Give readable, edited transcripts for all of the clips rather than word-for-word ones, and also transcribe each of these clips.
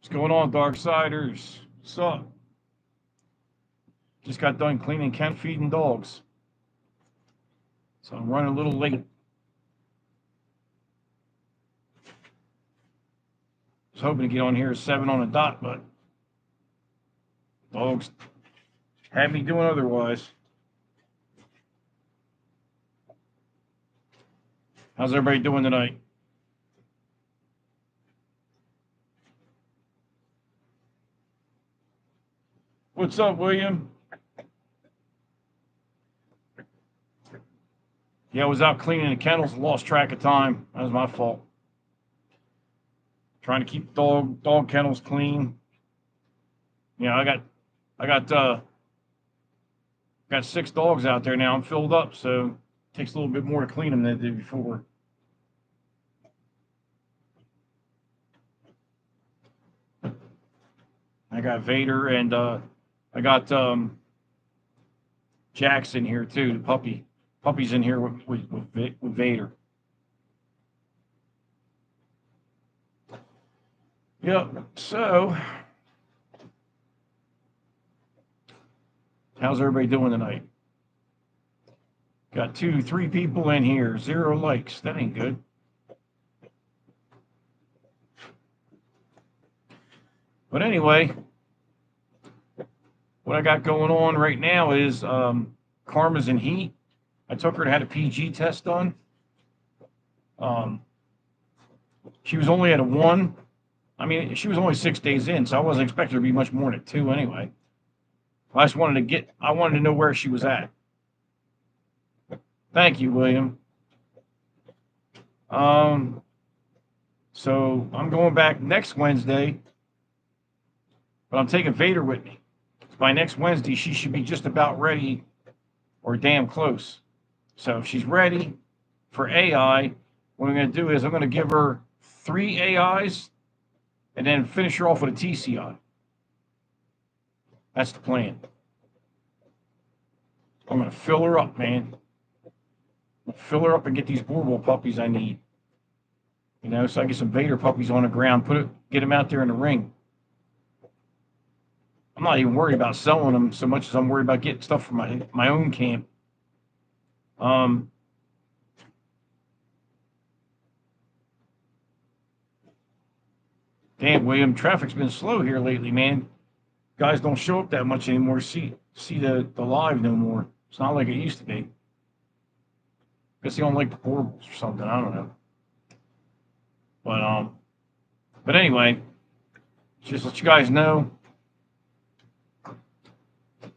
What's going on, Darksiders? What's up? Just got done cleaning kennel feeding dogs, so I'm running a little late. Was hoping to get on here at 7 on the dot, but dogs had me doing otherwise. How's everybody doing tonight? What's up, William? Yeah, I was out cleaning the kennels, lost track of time. That was my fault. Trying to keep dog kennels clean. You know, I got 6 dogs out there now. I'm filled up, so it takes a little bit more to clean them than it did before. I got Vader and I got Jackson here too. The puppy's in here with Vader. Yep. So, how's everybody doing tonight? Got 3 people in here. 0 likes. That ain't good. But anyway, what I got going on right now is Karma's in heat. I took her to have a PG test done. She was only at a 1. I mean, she was only 6 days in, so I wasn't expecting her to be much more than a 2 anyway. I wanted to know where she was at. Thank you, William. So I'm going back next Wednesday, but I'm taking Vader with me. By next Wednesday, she should be just about ready or damn close. So if she's ready for AI, what I'm going to do is I'm going to give her 3 AIs and then finish her off with a TCI. That's the plan. I'm going to fill her up, man. Fill her up and get these Boerboel puppies I need. You know, so I get some Vader puppies on the ground, get them out there in the ring. I'm not even worried about selling them so much as I'm worried about getting stuff for my own camp. Damn, William, traffic's been slow here lately, man. Guys don't show up that much anymore to see the live no more. It's not like it used to be. Guess they don't like the Boerboels or something. I don't know. But anyway, just let you guys know,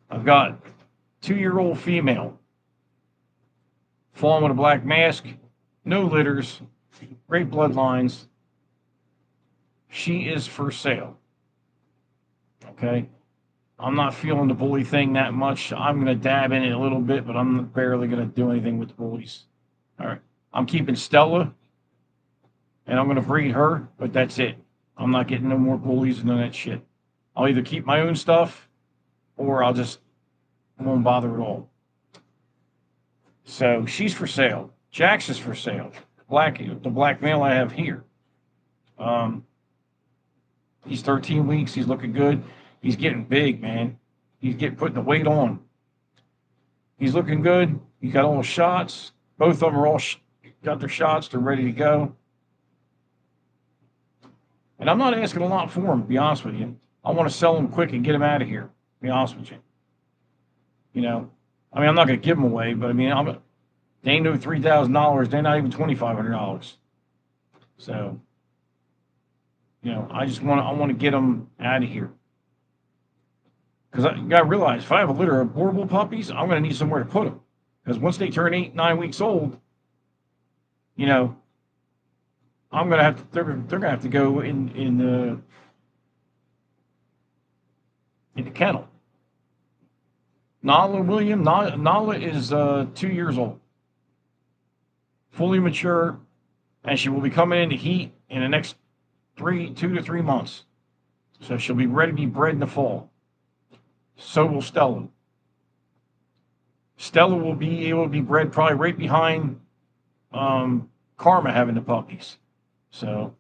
I've got 2-year-old female, fawn with a black mask, no litters, great bloodlines. She is for sale. Okay? I'm not feeling the bully thing that much. I'm going to dab in it a little bit, but I'm barely going to do anything with the bullies. All right. I'm keeping Stella, and I'm going to breed her, but that's it. I'm not getting no more bullies and none of that shit. I'll either keep my own stuff, or I won't bother at all. So she's for sale. Jax is for sale. The black male I have here. He's 13 weeks. He's looking good. He's getting big, man. He's putting the weight on. He's looking good. He got all the shots. Both of them are all got their shots. They're ready to go. And I'm not asking a lot for them, to be honest with you. I want to sell them quick and get them out of here, to be honest with you. You know, I mean, I'm not going to give them away, but I mean, they ain't no $3,000. They're not even $2,500. So, you know, I want to get them out of here. Because you got to realize, if I have a litter of Boerboel puppies, I'm going to need somewhere to put them. Because once they turn 8, 9 weeks old, you know, they're going to have to go in the kennel. Nala is 2 years old, fully mature, and she will be coming into heat in the next 2 to 3 months. So she'll be ready to be bred in the fall. So will Stella. Stella will be able to be bred probably right behind Karma having the puppies. So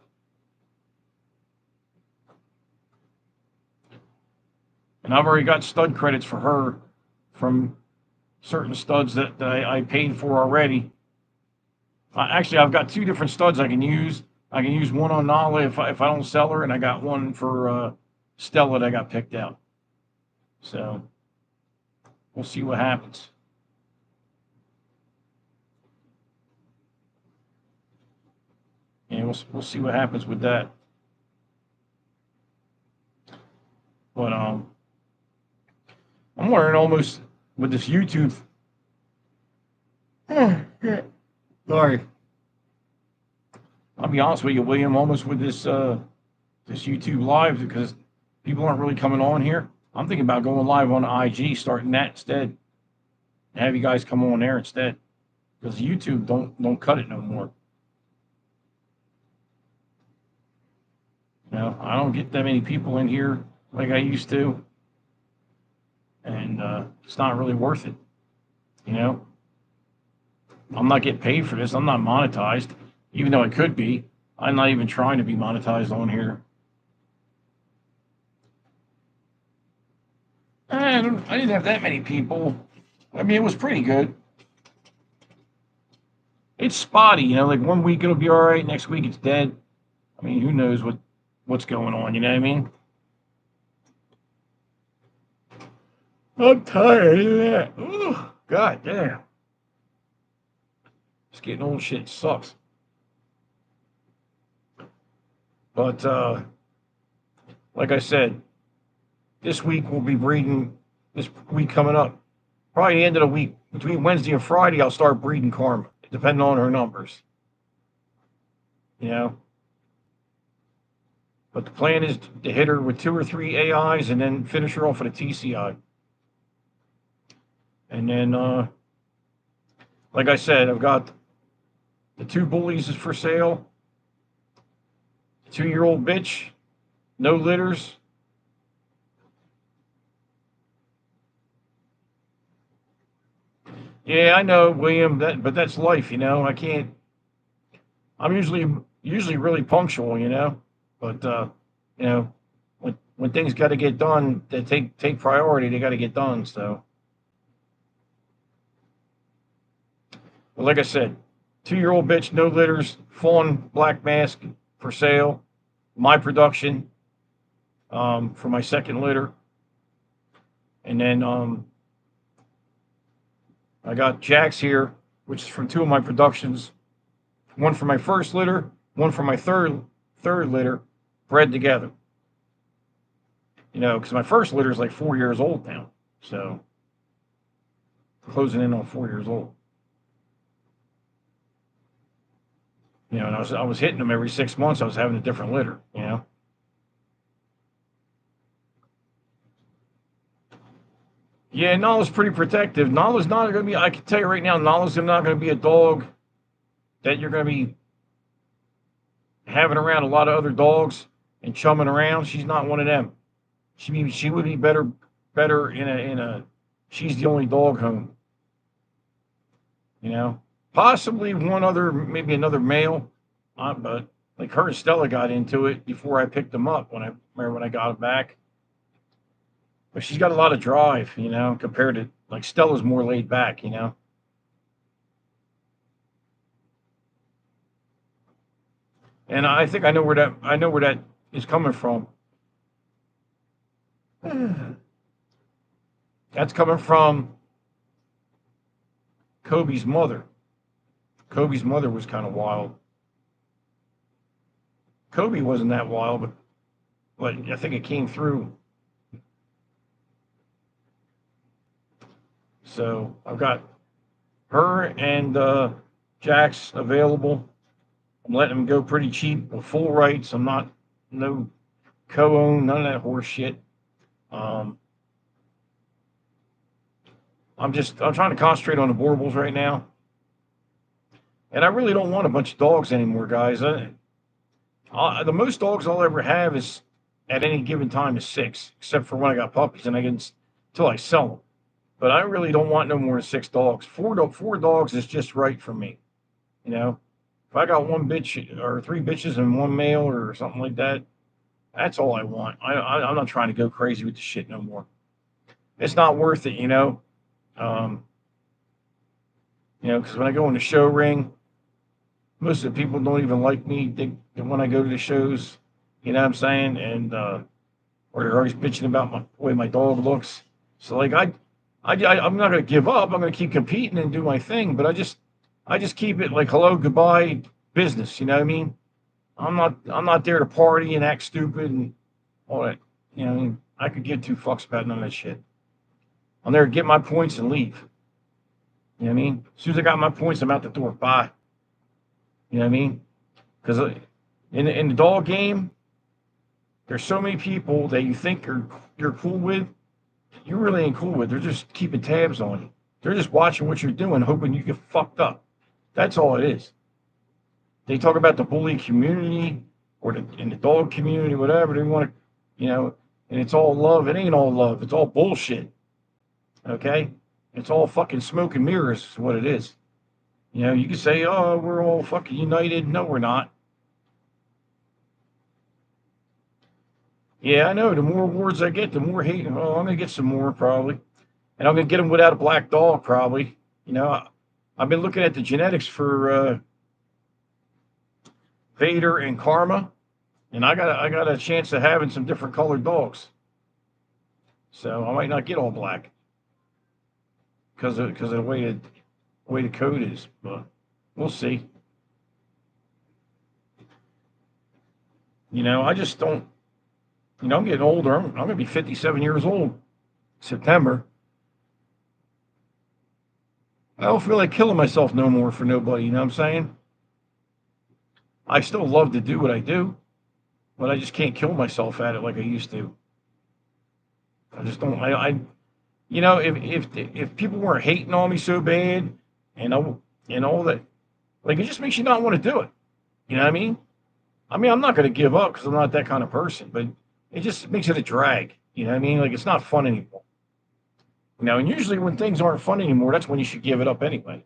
And I've already got stud credits for her from certain studs that I paid for already. Actually, I've got two different studs I can use. I can use one on Nala if I don't sell her, and I got one for Stella that I got picked out. So we'll see what happens. And we'll see what happens with that. But I'm wondering almost with this YouTube. Sorry. I'll be honest with you, William, almost with this this YouTube live because people aren't really coming on here. I'm thinking about going live on IG, starting that instead. Have you guys come on there instead. Because YouTube don't cut it no more. You know, I don't get that many people in here like I used to. And it's not really worth it. You know? I'm not getting paid for this. I'm not monetized. Even though I could be. I'm not even trying to be monetized on here. And I didn't have that many people. I mean, it was pretty good. It's spotty, you know, like one week it'll be all right, next week it's dead. I mean, who knows what's going on, you know what I mean? I'm tired of that. Ooh, God damn. Just getting old shit sucks. But like I said, this week we'll be breeding this week coming up. Probably the end of the week. Between Wednesday and Friday, I'll start breeding Karma, depending on her numbers. You know? But the plan is to hit her with 2 or 3 AIs and then finish her off with a TCI. And then, like I said, I've got the 2 bullies is for sale. 2-year-old bitch, no litters. Yeah, I know, William, but that's life, you know. I can't. I'm usually really punctual, you know, but you know, when things got to get done, they take priority. They got to get done. So, but like I said, 2-year-old bitch, no litters, fawn black mask for sale. My production for my second litter, and then I got Jacks here, which is from 2 of my productions. One for my first litter, one for my third litter, bred together. You know, because my first litter is like 4 years old now, so closing in on 4 years old. You know, and I was hitting them every 6 months. I was having a different litter. You know. Yeah, Nala's pretty protective. Nala's not going to be. I can tell you right now, Nala's not going to be a dog that you're going to be having around a lot of other dogs and chumming around. She's not one of them. She would be better in a she's the only dog home. You know, possibly one other, maybe another male, but like her and Stella got into it before I picked them up when I got them back. But she's got a lot of drive, you know, compared to like Stella's more laid back, you know. And I think I know where that is coming from. That's coming from Kobe's mother. Kobe's mother was kind of wild. Kobe wasn't that wild, but I think it came through. So I've got her and Jax available. I'm letting them go pretty cheap with full rights. I'm not no co-own, none of that horse shit. I'm trying to concentrate on the Borbles right now. And I really don't want a bunch of dogs anymore, guys. The most dogs I'll ever have is at any given time is 6, except for when I got puppies, and I can until I sell them. But I really don't want no more than 6 dogs. Four dogs is just right for me. You know, if I got 1 bitch or 3 bitches and 1 male or something like that, that's all I want. I'm not trying to go crazy with the shit no more. it's not worth it, you know. Um, because when I go in the show ring, most of the people don't even like me when I go to the shows. You know what I'm saying? And or they're always bitching about the way my dog looks. So like I'm not gonna give up. I'm gonna keep competing and do my thing. But I just keep it like hello, goodbye, business. You know what I mean? I'm not there to party and act stupid and all that. You know what I mean? I could give two fucks about none of that shit. I'm there to get my points and leave. You know what I mean? As soon as I got my points, I'm out the door. Bye. You know what I mean? Because in the dog game, there's so many people that you think you're cool with, you really ain't cool with. They're just keeping tabs on you. They're just watching what you're doing, hoping you get fucked up. That's all it is. They talk about the bully community or in the dog community, whatever they want to, and it's all love. It ain't all love. It's all bullshit. Okay, it's all fucking smoke and mirrors. Is what it is. You can say, oh, we're all fucking united. No, we're not. Yeah, I know. The more awards I get, the more hate. Oh, I'm gonna get some more probably, and I'm gonna get them without a black dog probably. I've been looking at the genetics for Vader and Karma, and I got a chance of having some different colored dogs. So I might not get all black because of the way the code is, but we'll see. I just don't. I'm getting older. I'm gonna be 57 years old September. I don't feel like killing myself no more for nobody. You know what I'm saying? I still love to do what I do, but I just can't kill myself at it like I used to. I just don't. If people weren't hating on me so bad, and all that, like it just makes you not want to do it. You know what I mean? I'm not going to give up because I'm not that kind of person, but it just makes it a drag. You know what I mean? Like it's not fun anymore. And usually when things aren't fun anymore, that's when you should give it up anyway.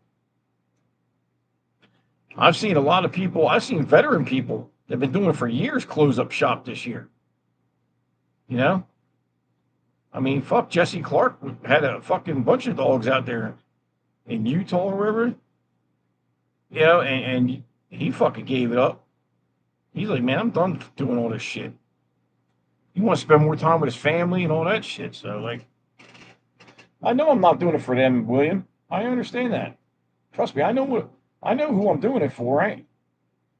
I've seen a lot of people. I've seen veteran people that have been doing it for years close up shop this year. You know, fuck, Jesse Clark had a fucking bunch of dogs out there in Utah or wherever. And he fucking gave it up. He's like, man, I'm done doing all this shit. He wants to spend more time with his family and all that shit. So, like, I know I'm not doing it for them, William. I understand that. Trust me, I know who I'm doing it for. Right?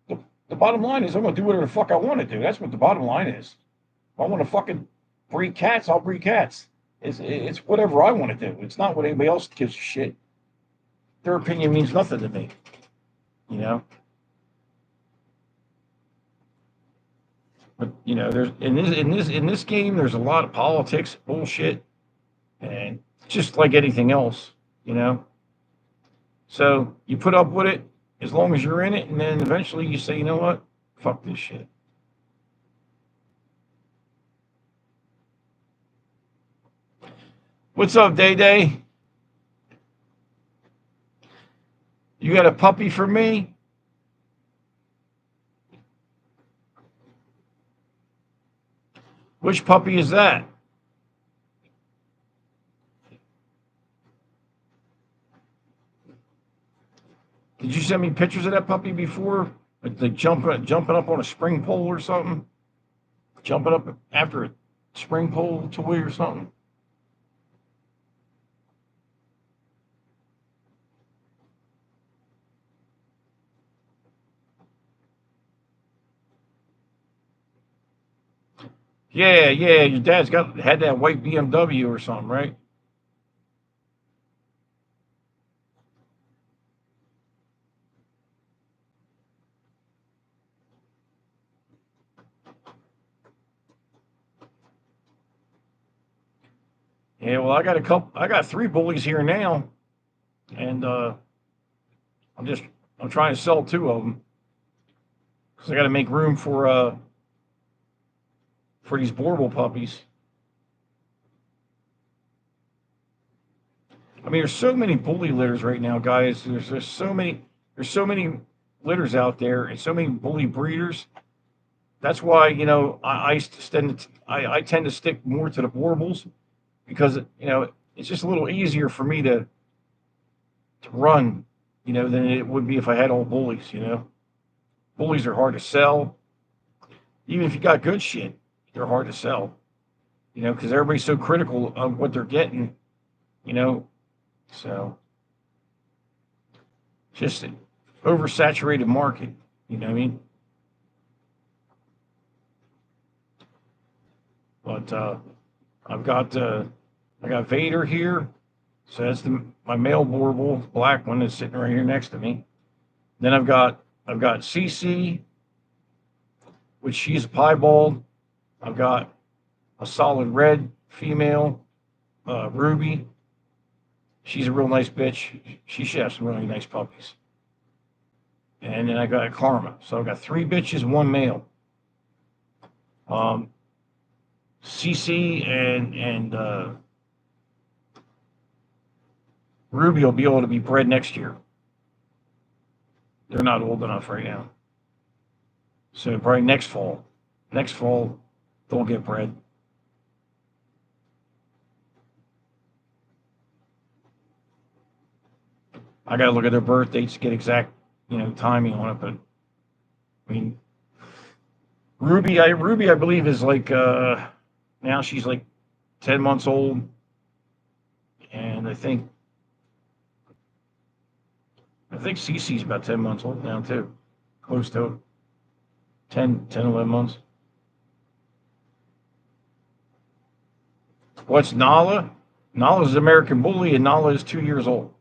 The bottom line is I'm gonna do whatever the fuck I want to do. That's what the bottom line is. If I want to fucking breed cats, I'll breed cats. It's whatever I want to do. It's not what anybody else gives a shit. Their opinion means nothing to me. You know. But there's in this game, there's a lot of politics, bullshit, and just like anything else, you know. So you put up with it as long as you're in it, and then eventually you say, you know what, fuck this shit. What's up, Day Day? You got a puppy for me? Which puppy is that? Did you send me pictures of that puppy before? Like jumping up on a spring pole or something? Jumping up after a spring pole toy or something? Yeah, yeah. Your dad's had that white BMW or something, right? Yeah. Well, I got a couple. I got three bullies here now, and I'm just I'm trying to sell two of them because I got to make room for these Borbal puppies. There's so many bully litters right now, guys. There's so many litters out there, and so many bully breeders. That's why I tend to stick more to the Borbals because it's just a little easier for me to run, than it would be if I had all bullies. Bullies are hard to sell, even if you got good shit. They're hard to sell, because everybody's so critical of what they're getting, you know. So just an oversaturated market. You know what I mean? But I got Vader here. So that's my male Borbal, black one that's sitting right here next to me. Then I've got CC, which she's a piebald. I've got a solid red female, Ruby. She's a real nice bitch. She should have some really nice puppies. And then I got Karma. So I've got 3 bitches, 1 male. CC and Ruby will be able to be bred next year. They're not old enough right now. So probably next fall. Next fall, they'll get bred. I gotta look at their birth dates to get exact, timing on it. But I mean, Ruby, I believe is like now she's like 10 months old, and I think CC's about 10 months old now too, close to 11 months. What's Nala? Nala's American Bully, and Nala is 2 years old.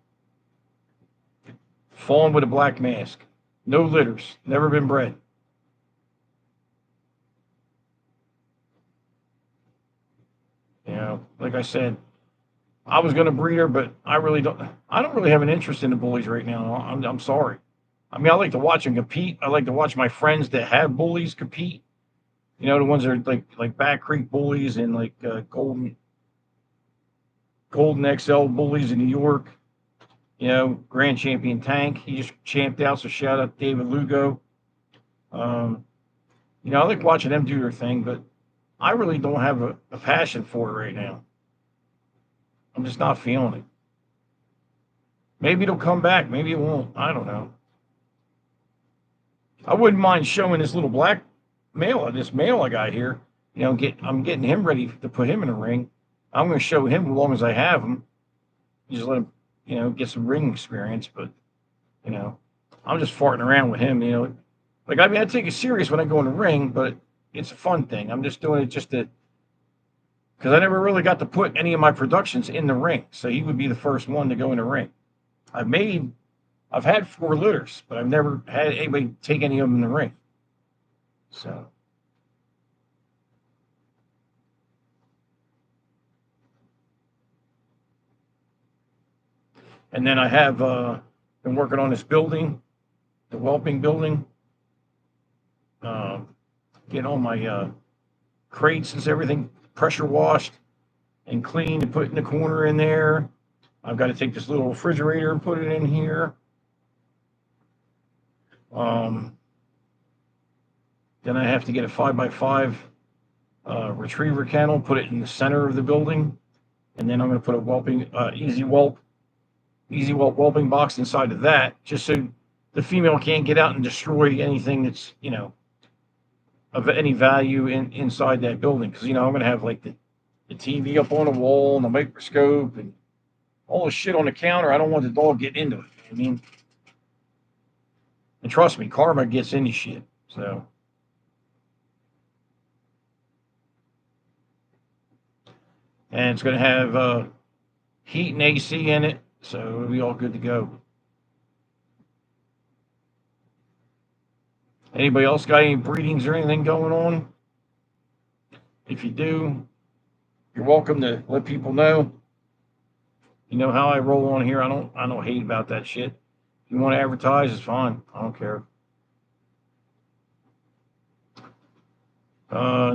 Fawn with a black mask. No litters. Never been bred. Like I said, I was going to breed her, but I don't really have an interest in the bullies right now. I'm sorry. I mean, I like to watch them compete. I like to watch my friends that have bullies compete. The ones that are like Back Creek bullies and like Golden XL bullies in New York. Grand Champion Tank. He just champed out, so shout out to David Lugo. I like watching them do their thing, but I really don't have a passion for it right now. I'm just not feeling it. Maybe it'll come back. Maybe it won't. I don't know. I wouldn't mind showing this little black male, this male I got here. I'm getting him ready to put him in a ring. I'm going to show him as long as I have him. Just let him, get some ring experience. But, I'm just farting around with him, Like, I mean, I take it serious when I go in the ring, but it's a fun thing. I'm just doing it because I never really got to put any of my productions in the ring. So he would be the first one to go in the ring. I've had 4 litters, but I've never had anybody take any of them in the ring. So. And then I have been working on this building, the whelping building. Get all my crates and everything pressure washed and cleaned and put in the corner in there. I've got to take this little refrigerator and put it in here. Then I have to get a 5x5 retriever kennel, put it in the center of the building, and then I'm going to put a whelping easy whelp whelping box inside of that, just so the female can't get out and destroy anything that's of any value inside that building. Because I'm going to have like the TV up on the wall and the microscope and all the shit on the counter. I don't want the dog getting into it. I mean, and trust me, Karma gets into shit. So. And it's going to have heat and AC in it, so it'll be all good to go. Anybody else got any breedings or anything going on? If you do, you're welcome to let people know. You know how I roll on here. I don't hate about that shit. If you want to advertise, it's fine. I don't care.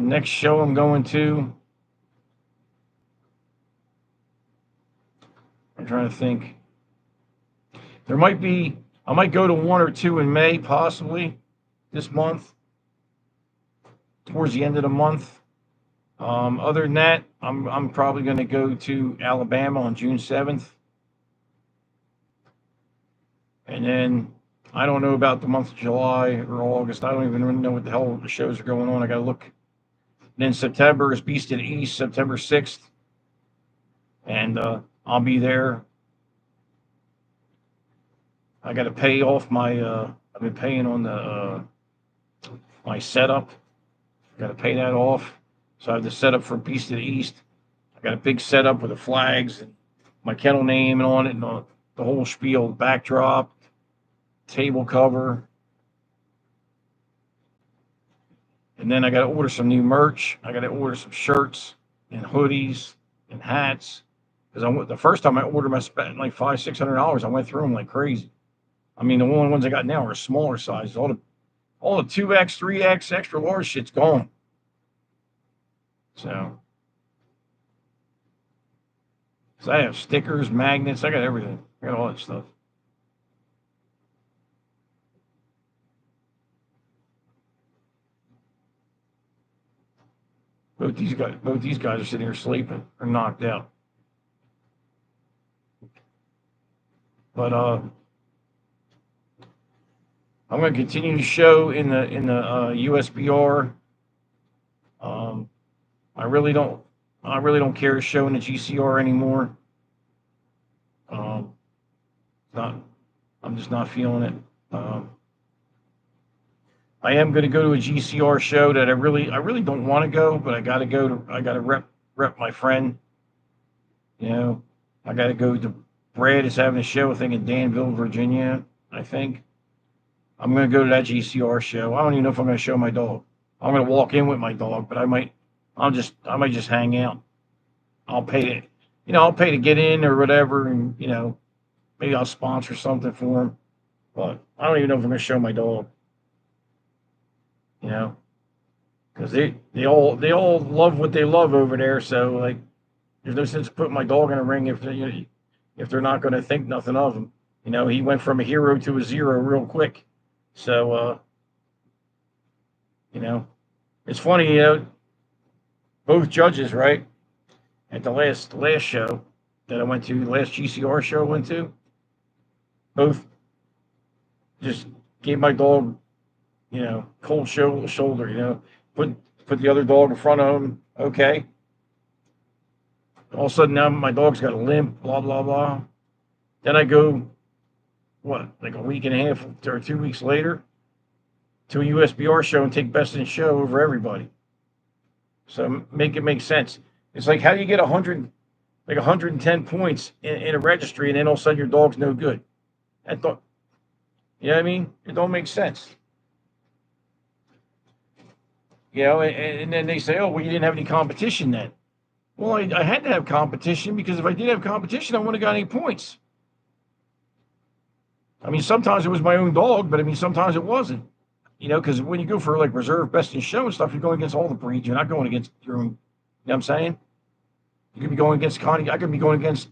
Next show I'm going to. I'm trying to think. I might go to 1 or 2 in May, possibly, this month, towards the end of the month. Other than that, I'm probably going to go to Alabama on June 7th, and then I don't know about the month of July or August. I don't even really know what the hell the shows are going on. I got to look. And then September is Beast of the East, September 6th, and I'll be there. I got to pay off my. I've been paying on the my setup. Got to pay that off. So I have the setup for Beast of the East. I got a big setup with the flags and my kennel name on it and the whole spiel, backdrop, table cover. And then I got to order some new merch. I got to order some shirts and hoodies and hats. Because the first time I ordered, I spent like $500-600. I went through them like crazy. I mean, the only ones I got now are smaller sizes. All the 2X, 3X, extra large shit's gone. So I have stickers, magnets. I got everything. I got all that stuff. Both these guys are sitting here sleeping or knocked out. But I'm going to continue to show in the USBR. Um, I really don't care to show in the GCR anymore. Um, not I'm just not feeling it. Um, I am going to go to a GCR show that I really don't want to go, but I got to go to. I got to rep my friend. You know, I got to go to. Brad is having a show, I think, in Danville, Virginia. I think I'm going to go to that GCR show. I don't even know if I'm going to show my dog. I'm going to walk in with my dog, but I might. I might just hang out. I'll pay to, I'll pay to get in or whatever, and maybe I'll sponsor something for him. But I don't even know if I'm going to show my dog. You know, because they all love what they love over there. So like, there's no sense putting my dog in a ring if they're not going to think nothing of him. He went from a hero to a zero real quick. So you know, it's funny. Both judges, right, at the last show that I went to, the last GCR show I went to, both just gave my dog, cold shoulder. Put the other dog in front of him. Okay. All of a sudden now my dog's got a limp. Blah blah blah. Then I go, what, like a week and a half or 2 weeks later, to a USBR show and take best in show over everybody. So make it make sense. It's like, how do you get 110 points in a registry, and then all of a sudden your dog's no good? That don't, you know what I mean? It don't make sense. And then they say, oh, well, you didn't have any competition then. Well, I had to have competition, because if I did have competition, I wouldn't have got any points. I mean, sometimes it was my own dog, but I mean, sometimes it wasn't. Because when you go for like reserve, best in show and stuff, you're going against all the breeds. You're not going against your own. You know what I'm saying? You could be going against Connie. I could be going against,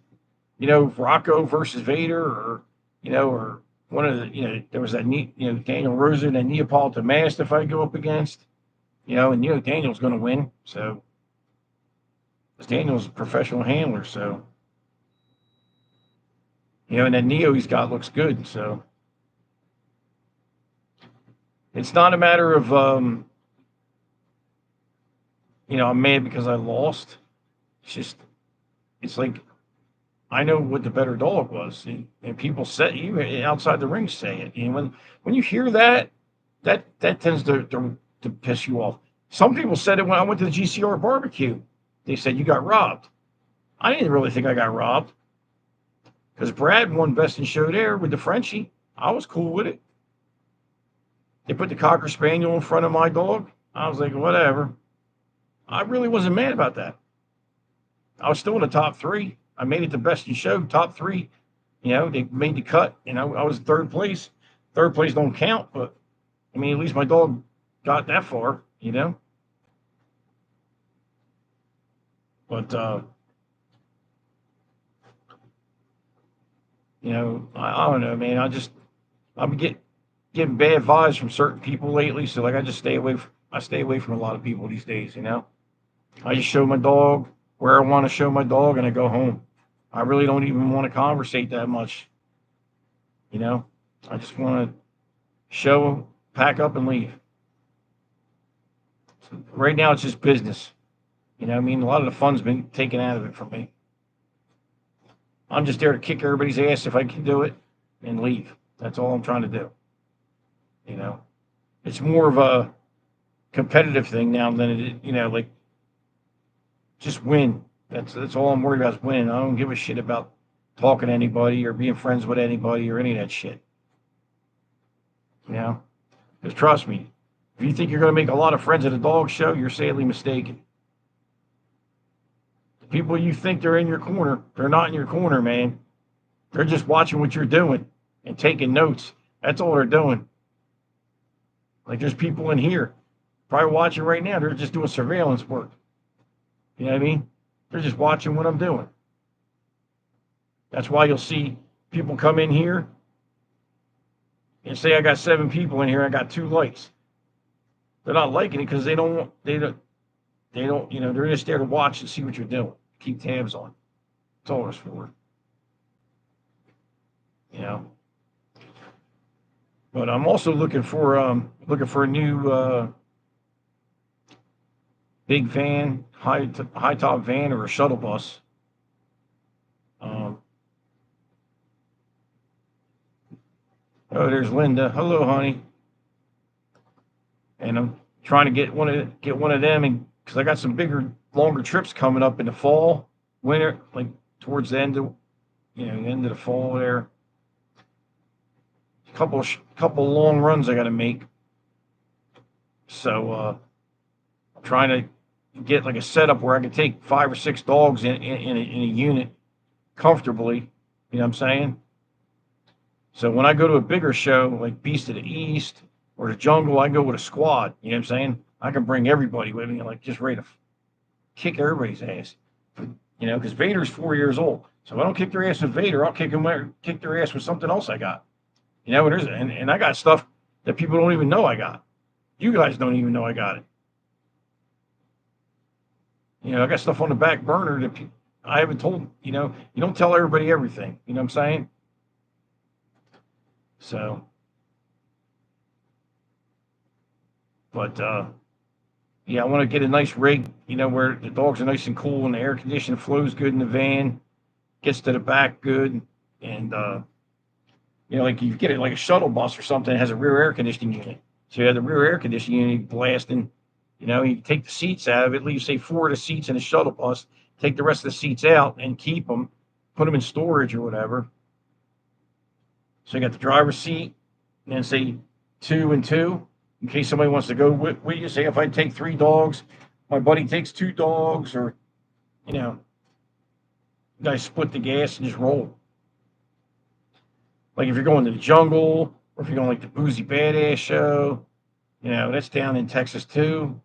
Rocco versus Vader, or one of the, there was that neat, Daniel Rosa and that Neapolitan Mastiff I go up against, and Daniel's going to win. So, because Daniel's a professional handler, so, and that Neo he's got looks good. So, it's not a matter of, I'm mad because I lost. It's just, it's like, I know what the better dog was, and people say, even outside the ring, say it. And when you hear that, that tends to piss you off. Some people said it when I went to the GCR barbecue. They said you got robbed. I didn't really think I got robbed, because Brad won best in show there with the Frenchie. I was cool with it. They put the Cocker Spaniel in front of my dog. I was like, whatever. I really wasn't mad about that. I was still in the top three. I made it to best in show, top three. They made the cut. I was third place. Third place don't count, but I mean, at least my dog got that far. But I don't know, man. I'm getting bad vibes from certain people lately. So like, I stay away from a lot of people these days. I just show my dog where I want to show my dog and I go home. I really don't even want to conversate that much, you know? I just want to show, pack up, and leave. So right now, it's just business. You know what I mean? A lot of the fun's been taken out of it from me. I'm just there to kick everybody's ass if I can do it and leave. That's all I'm trying to do. You know, it's more of a competitive thing now than it, like just win. That's all I'm worried about is winning. I don't give a shit about talking to anybody or being friends with anybody or any of that shit. You know, because trust me, if you think you're going to make a lot of friends at a dog show, you're sadly mistaken. The people you think they're in your corner, they're not in your corner, man. They're just watching what you're doing and taking notes. That's all they're doing. Like there's people in here probably watching right now. They're just doing surveillance work. You know what I mean? They're just watching what I'm doing. That's why you'll see people come in here and say I got 7 people in here. I got 2 likes. They're not liking it because they don't. They're just there to watch and see what you're doing. Keep tabs on. That's all it's for. You know. But I'm also looking for a new big van, high top van, or a shuttle bus. Oh, there's Linda. Hello, honey. And I'm trying to get one of them, and because I got some bigger, longer trips coming up in the fall, winter, like towards the end of the end of the fall there. Couple long runs I got to make. So I'm trying to get like a setup where I can take 5 or 6 dogs in a unit comfortably. You know what I'm saying? So when I go to a bigger show like Beast of the East or the Jungle, I go with a squad. You know what I'm saying? I can bring everybody with me, like just ready to kick everybody's ass. Because Vader's 4 years old. So if I don't kick their ass with Vader, I'll kick their ass with something else I got. And I got stuff that people don't even know I got. You guys don't even know I got it. I got stuff on the back burner that I haven't told. You don't tell everybody everything. You know what I'm saying? So, but yeah, I want to get a nice rig. Where the dogs are nice and cool and the air conditioning flows good in the van, gets to the back good, and like you get it like a shuttle bus or something that has a rear air conditioning unit. So you have the rear air conditioning unit blasting. You take the seats out of it, leave say 4 of the seats in the shuttle bus, take the rest of the seats out and keep them, put them in storage or whatever. So you got the driver's seat, and then say 2 and 2, in case somebody wants to go with you. Say if I take 3 dogs, my buddy takes 2 dogs, or you guys split the gas and just roll. Like if you're going to the Jungle, or if you're going like the Boozy Badass show, that's down in Texas too.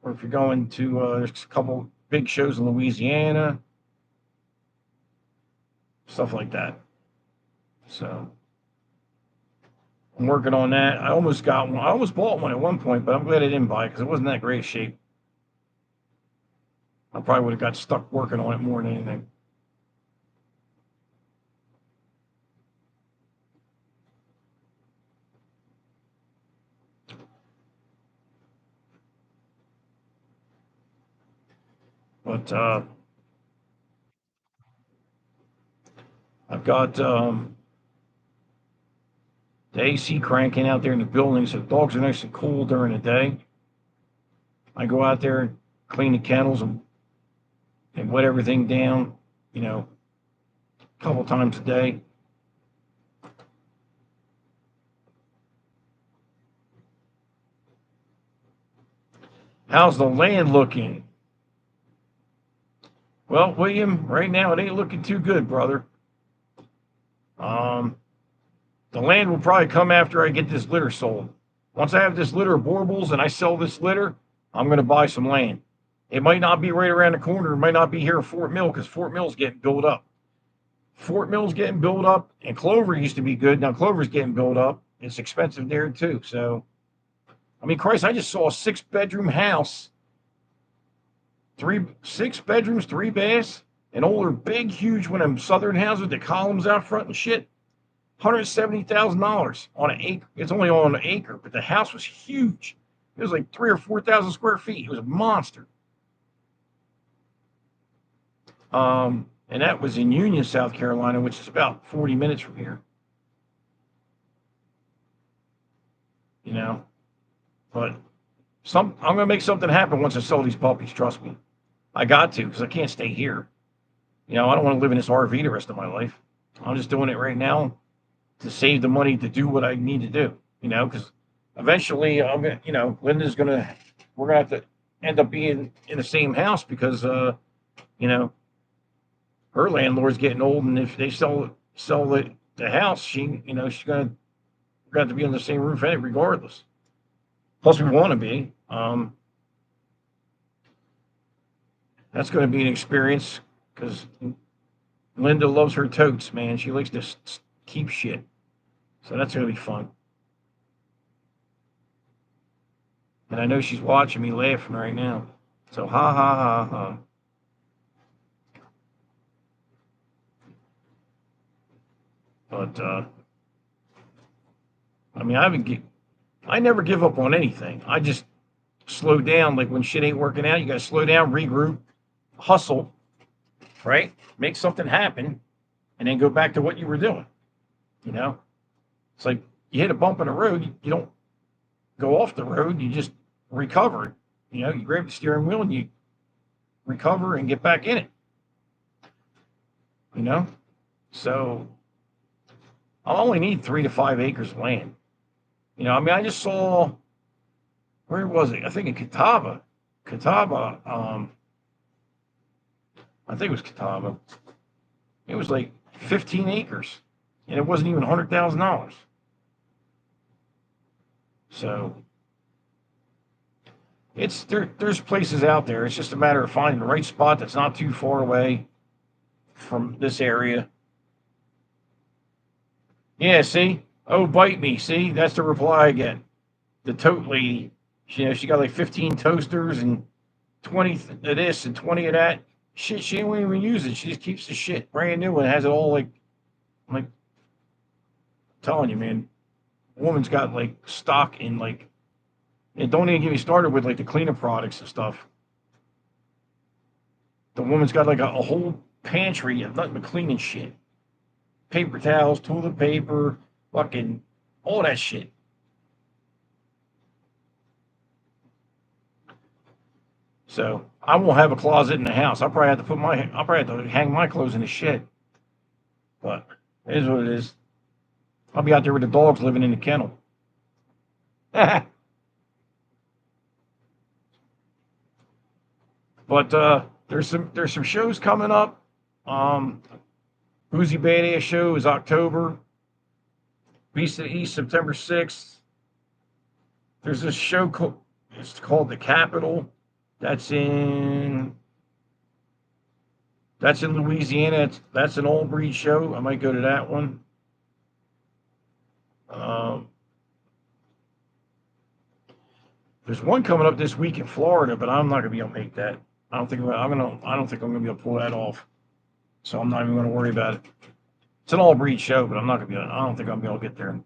Or if you're going to, there's a couple big shows in Louisiana, stuff like that. So I'm working on that. I almost got one. I almost bought one at one point, but I'm glad I didn't buy it because it wasn't that great a shape. I probably would have got stuck working on it more than anything. But I've got the AC cranking out there in the building, so the dogs are nice and cool during the day. I go out there and clean the kennels and wet everything down, a couple times a day. How's the land looking? Well, William, right now it ain't looking too good, brother. The land will probably come after I get this litter sold. Once I have this litter of Borbles and I sell this litter, I'm going to buy some land. It might not be right around the corner. It might not be here at Fort Mill because Fort Mill's getting built up. Fort Mill's getting built up, and Clover used to be good. Now Clover's getting built up. It's expensive there too. So, I mean, Christ, I just saw a 6-bedroom house six bedrooms, three baths, an older, big, huge one of them southern houses with the columns out front and shit. $170,000 on an acre. It's only on an acre, but the house was huge. It was like 3,000 or 4,000 square feet. It was a monster. And that was in Union, South Carolina, which is about 40 minutes from here. You know, but I'm gonna make something happen once I sell these puppies. Trust me, I got to because I can't stay here. You know, I don't want to live in this RV the rest of my life. I'm just doing it right now to save the money to do what I need to do. You know, because eventually I'm gonna, you know, Linda's gonna, we're gonna have to end up being in the same house because, you know, her landlord's getting old, and if they sell the house, she, you know, she's gonna got to be on the same roof regardless. Plus, we want to be. That's going to be an experience because Linda loves her totes, man. She likes to keep shit. So that's going to be fun. And I know she's watching me laughing right now. So ha ha ha ha. But I mean, I never give up on anything. I just slow down. Like when shit ain't working out, you got to slow down, regroup, hustle, right? Make something happen, and then go back to what you were doing. You know, it's like you hit a bump in the road, you don't go off the road, you just recover. You know, you grab the steering wheel and you recover and get back in it. You know, so I'll only need 3 to 5 acres of land. You know, I mean, I just saw, where was it? I think in Catawba. I think it was Catawba. It was like 15 acres, and it wasn't even $100,000. So there's places out there. It's just a matter of finding the right spot that's not too far away from this area. Yeah, see? Oh, bite me. See? That's the reply I get. The tote lady. She got like 15 toasters and 20 of this and 20 of that. Shit, she ain't even use it. She just keeps the shit brand new and has it all like, I'm telling you, man. Woman's got like stock in like, and don't even get me started with like the cleaning products and stuff. The woman's got like a whole pantry of nothing but cleaning shit. Paper towels, toilet paper, fucking all that shit. So I won't have a closet in the house. I'll probably have to hang my clothes in the shed. But it is what it is. I'll be out there with the dogs living in the kennel. But there's some shows coming up. Boozy Badass show is October. Beast of the East, September 6th. There's this show it's called The Capitol. That's in Louisiana. That's an all breed show. I might go to that one. There's one coming up this week in Florida, but I'm not gonna be able to make that. I don't think I'm gonna be able to pull that off. So I'm not even gonna worry about it. It's an all breed show, but I don't think I'll be able to get there.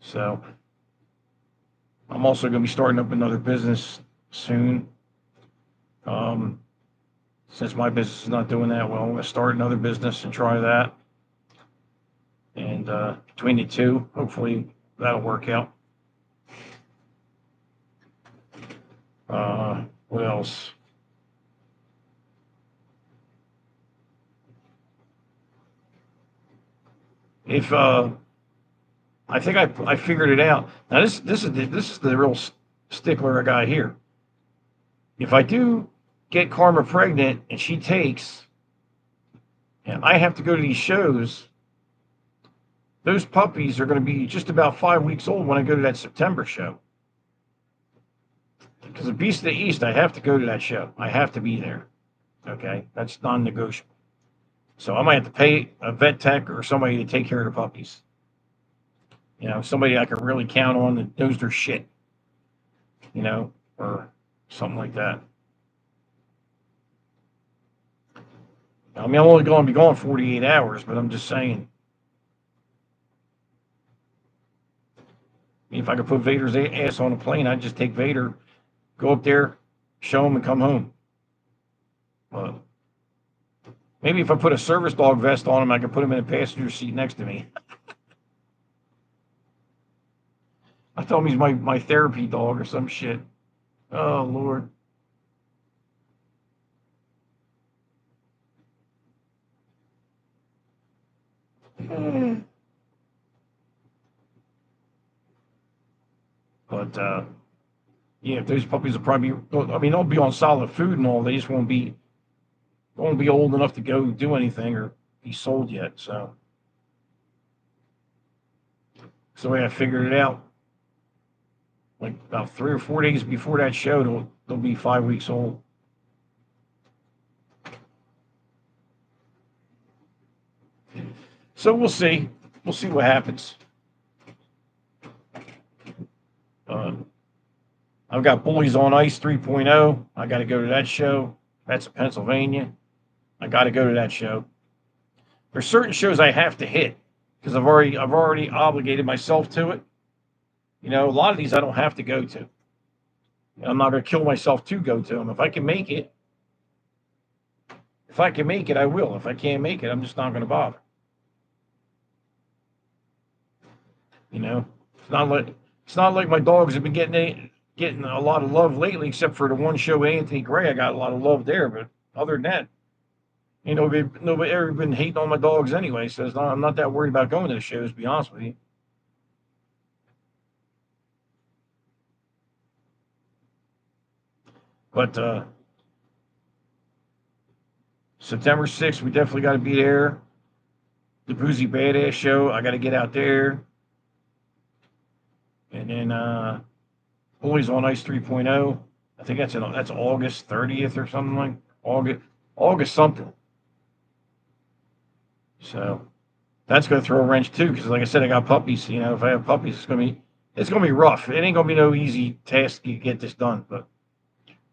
So I'm also going to be starting up another business soon. Since my business is not doing that well, I'm going to start another business and try that. And between the two, hopefully that'll work out. What else? If I think I figured it out. Now this is the real stickler I got here. If I do get Karma pregnant and she takes, and I have to go to these shows, those puppies are going to be just about 5 weeks old when I go to that September show. Because the Beast of the East, I have to go to that show. I have to be there. Okay, that's non-negotiable. So I might have to pay a vet tech or somebody to take care of the puppies. You know, somebody I can really count on that knows their shit. you know, or something like that. I mean, I'm only going to be gone 48 hours, but I'm just saying, if I could put Vader's ass on a plane, I'd just take Vader, go up there, show him, and come home. But maybe if I put a service dog vest on him, I could put him in a passenger seat next to me. I tell him he's my therapy dog or some shit. Oh, Lord. But, yeah, those puppies will probably be, I mean, they'll be on solid food and all. They just won't be old enough to go do anything or be sold yet. So the way I figured it out. Like about 3 or 4 days before that show, they'll be 5 weeks old. So we'll see. We'll see what happens. Uh, I've got Bullies on Ice 3.0. I got to go to that show. That's in Pennsylvania. I got to go to that show. There's certain shows I have to hit because I've already obligated myself to it. You know, a lot of these I don't have to go to. I'm not going to kill myself to go to them. If I can make it, I will. If I can't make it, I'm just not going to bother. You know, it's not like my dogs have been getting a lot of love lately, except for the one show with Anthony Gray. I got a lot of love there, but other than that, nobody ever been hating on my dogs anyway. So I'm not that worried about going to the shows. To be honest with you. But September 6th, we definitely got to be there. The Boozy Badass show, I got to get out there. And then Boys on Ice 3.0. I think that's August 30th or something like August something. So that's going to throw a wrench too, because like I said, I got puppies. You know, if I have puppies, it's gonna be rough. It ain't gonna be no easy task to get this done, but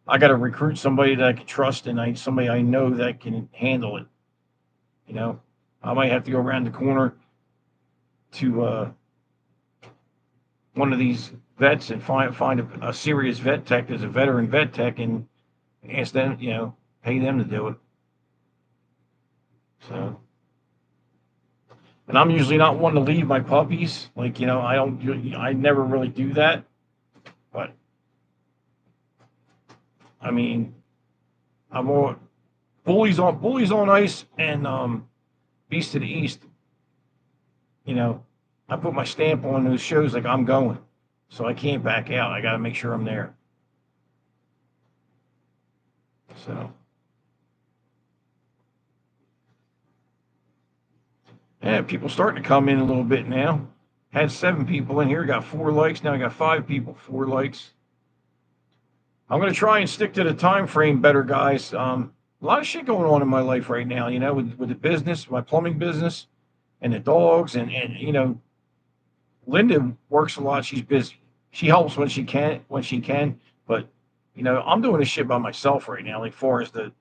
I got to recruit somebody that I can trust and somebody I know that can handle it. You know, I might have to go around the corner to one of these vets and find a serious vet tech that's a veteran vet tech and ask them, pay them to do it. So, and I'm usually not one to leave my puppies. Like, I never really do that. But I mean, I'm all bullies on ice and Beast of the East. You know, I put my stamp on those shows like I'm going, so I can't back out. I got to make sure I'm there. So, yeah, people starting to come in a little bit now. Had 7 people in here, got 4 likes. Now I got 5 people, 4 likes. I'm gonna try and stick to the time frame better, guys. A lot of shit going on in my life right now. With the business, my plumbing business, and the dogs, and Linda works a lot. She's busy. She helps when she can. But I'm doing this shit by myself right now. Like far as the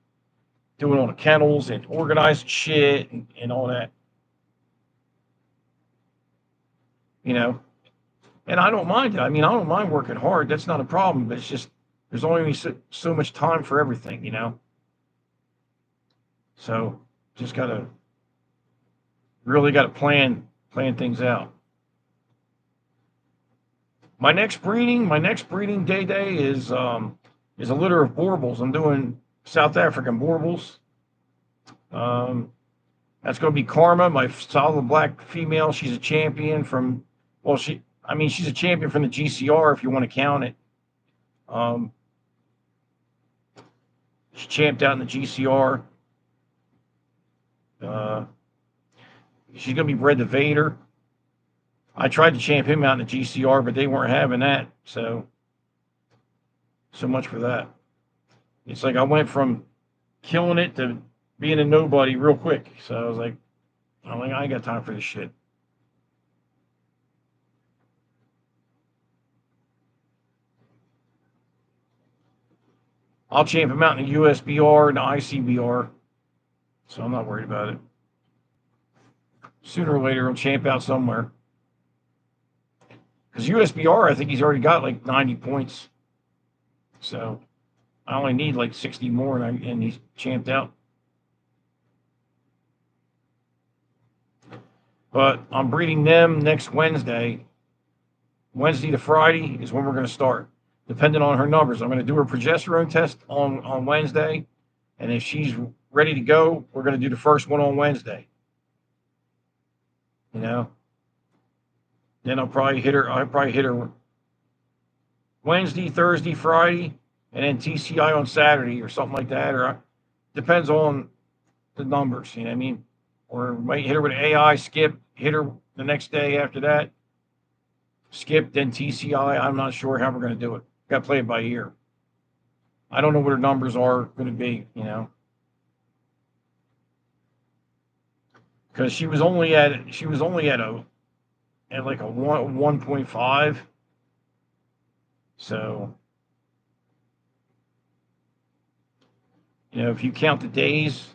doing all the kennels and organizing shit and all that. You know, and I don't mind it. I mean, I don't mind working hard. That's not a problem. But it's just there's only so much time for everything. So just really gotta plan things out. My next breeding day is a litter of Borbals. I'm doing South African Borbals. Um, that's going to be Karma, my solid black female. She's a champion from, well, she's a champion from the GCR if you want to count it. Um, she champed out in the GCR. Uh, she's going to be bred to Vader. I tried to champ him out in the GCR, but they weren't having that. So much for that. It's like I went from killing it to being a nobody real quick. So I'm like, I ain't got time for this shit. I'll champ him out in the USBR and the ICBR, so I'm not worried about it. Sooner or later, he'll champ out somewhere. Because USBR, I think he's already got like 90 points. So I only need like 60 more, and he's champed out. But I'm breeding them next Wednesday. Wednesday to Friday is when we're going to start, depending on her numbers. I'm going to do her progesterone test on Wednesday. And if she's ready to go, we're going to do the first one on Wednesday. You know? Then I'll probably hit her Wednesday, Thursday, Friday, and then TCI on Saturday or something like that. Or depends on the numbers, you know what I mean? Or might hit her with AI, skip, hit her the next day after that, skip, then TCI. I'm not sure how we're going to do it. Got to play it by ear. I don't know what her numbers are going to be, you know, because she was only at like a 1.5. So, you know, if you count the days,